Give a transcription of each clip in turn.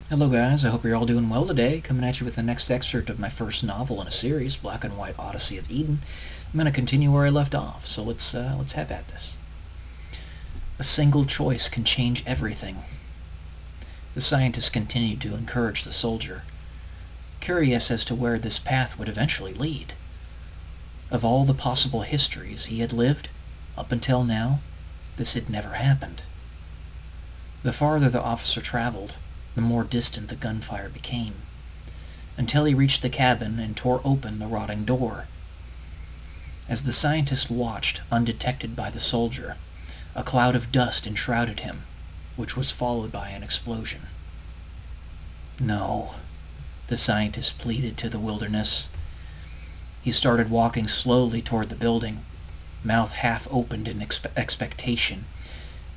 Hello guys, I hope you're all doing well today. Coming at you with the next excerpt of my first novel in a series, Black and White Odyssey of Eden. I'm going to continue where I left off, so let's have at this. A single choice can change everything. The scientist continued to encourage the soldier, curious as to where this path would eventually lead. Of all the possible histories he had lived, up until now, this had never happened. The farther the officer traveled, the more distant the gunfire became, until he reached the cabin and tore open the rotting door. As the scientist watched, undetected by the soldier, a cloud of dust enshrouded him, which was followed by an explosion. No, the scientist pleaded to the wilderness. He started walking slowly toward the building, mouth half opened in expectation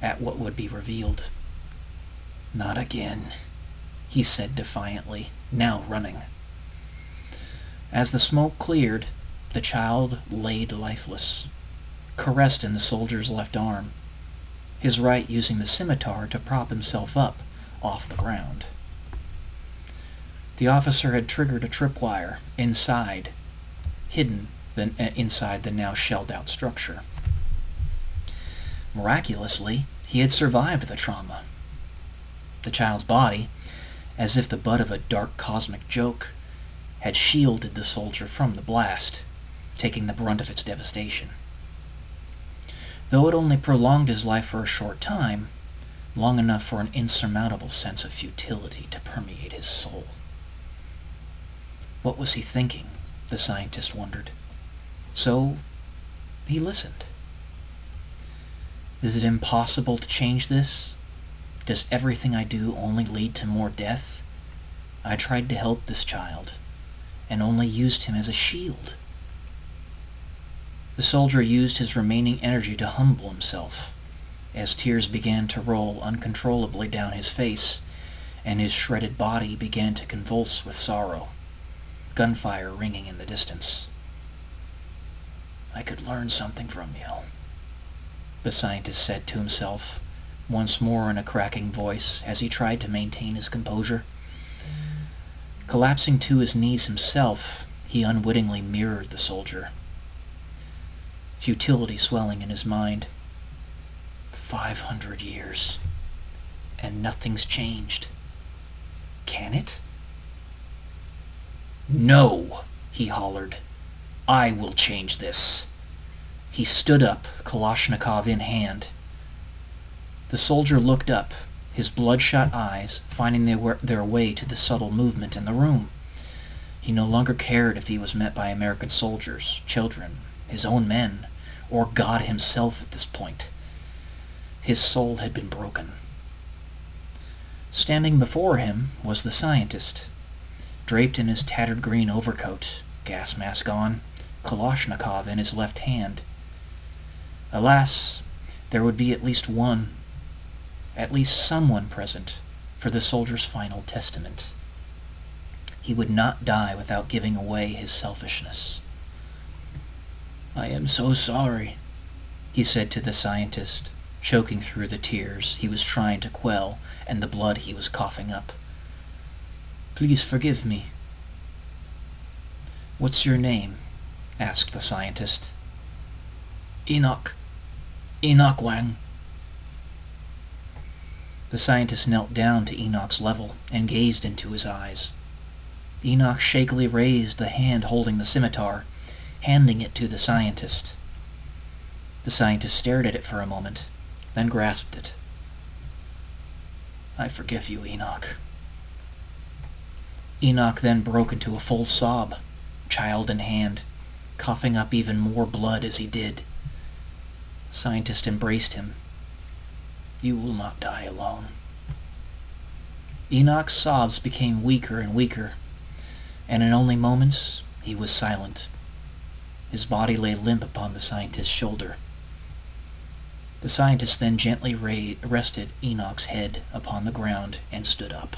at what would be revealed. Not again, he said defiantly, now running. As the smoke cleared, the child laid lifeless, caressed in the soldier's left arm, his right using the scimitar to prop himself up off the ground. The officer had triggered a tripwire hidden inside the now shelled-out structure. Miraculously, he had survived the trauma. The child's body, as if the butt of a dark cosmic joke, had shielded the soldier from the blast, taking the brunt of its devastation. Though it only prolonged his life for a short time, long enough for an insurmountable sense of futility to permeate his soul. What was he thinking? The scientist wondered. So he listened. Is it impossible to change this? Does everything I do only lead to more death? I tried to help this child, and only used him as a shield. The soldier used his remaining energy to humble himself, as tears began to roll uncontrollably down his face, and his shredded body began to convulse with sorrow, gunfire ringing in the distance. I could learn something from you, the scientist said to himself, once more in a cracking voice, as he tried to maintain his composure. Collapsing to his knees himself, he unwittingly mirrored the soldier, futility swelling in his mind. 500 years, and nothing's changed. Can it? No, he hollered. I will change this. He stood up, Kalashnikov in hand. The soldier looked up, his bloodshot eyes finding their way to the subtle movement in the room. He no longer cared if he was met by American soldiers, children, his own men, or God himself at this point. His soul had been broken. Standing before him was the scientist, draped in his tattered green overcoat, gas mask on, Kalashnikov in his left hand. Alas, there would be at least someone present for the soldier's final testament. He would not die without giving away his selfishness. I am so sorry, he said to the scientist, choking through the tears he was trying to quell and the blood he was coughing up. Please forgive me. What's your name? Asked the scientist. Enoch. Enoch Wang. The scientist knelt down to Enoch's level and gazed into his eyes. Enoch shakily raised the hand holding the scimitar, handing it to the scientist. The scientist stared at it for a moment, then grasped it. I forgive you, Enoch. Enoch then broke into a full sob, child in hand, coughing up even more blood as he did. The scientist embraced him. You will not die alone. Enoch's sobs became weaker and weaker, and in only moments he was silent. His body lay limp upon the scientist's shoulder. The scientist then gently rested Enoch's head upon the ground and stood up,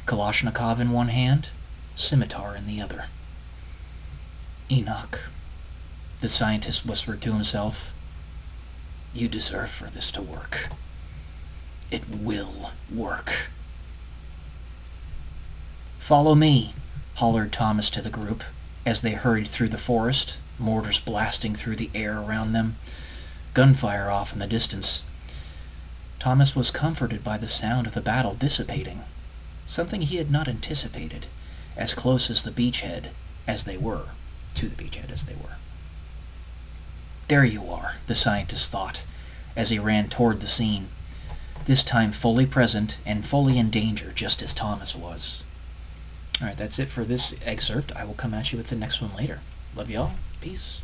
Kalashnikov in one hand, scimitar in the other. Enoch, the scientist whispered to himself, you deserve for this to work. It will work. "Follow me," hollered Thomas to the group as they hurried through the forest, mortars blasting through the air around them, gunfire off in the distance. Thomas was comforted by the sound of the battle dissipating, something he had not anticipated, as close as the beachhead as they were, to the beachhead as they were. "There you are," the scientist thought, as he ran toward the scene, this time fully present and fully in danger, just as Thomas was. Alright, that's it for this excerpt. I will come at you with the next one later. Love y'all. Peace.